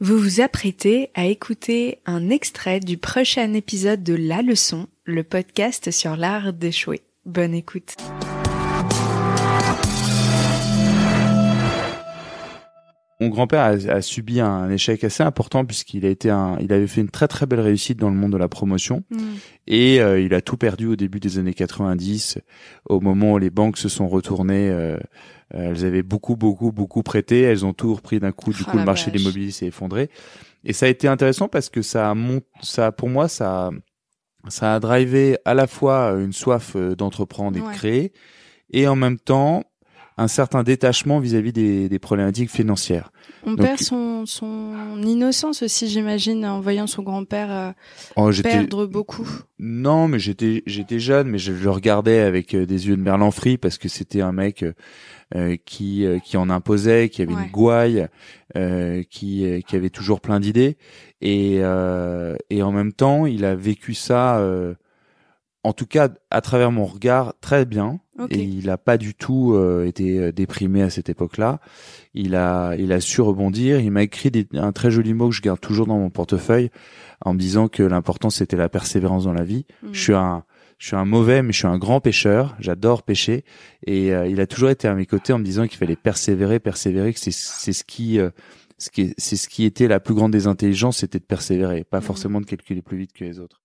Vous vous apprêtez à écouter un extrait du prochain épisode de La Leçon, le podcast sur l'art d'échouer. Bonne écoute. Mon grand-père a subi un échec assez important puisqu'il il avait fait une très très belle réussite dans le monde de la promotion et il a tout perdu au début des années 90, au moment où les banques se sont retournées. Elles avaient beaucoup prêté, elles ont tout repris d'un coup. Du coup, le marché de l'immobilier s'est effondré. Et ça a été intéressant parce que pour moi, ça a drivé à la fois une soif d'entreprendre et de créer, et en même temps un certain détachement vis-à-vis des problématiques financières. On perd son innocence aussi, j'imagine, en voyant son grand-père perdre beaucoup. Non, mais j'étais jeune, mais je le regardais avec des yeux de merlan-frit parce que c'était un mec qui en imposait, qui avait une gouaille, qui avait toujours plein d'idées, et en même temps, il a vécu ça, en tout cas à travers mon regard, très bien. Okay. Et il a pas du tout été déprimé à cette époque-là. Il a su rebondir. Il m'a écrit un très joli mot que je garde toujours dans mon portefeuille, en me disant que l'important c'était la persévérance dans la vie. Je suis un mauvais, mais je suis un grand pêcheur. J'adore pêcher, et il a toujours été à mes côtés en me disant qu'il fallait persévérer, que c'est ce qui était la plus grande des intelligences, c'était de persévérer, pas forcément de calculer plus vite que les autres.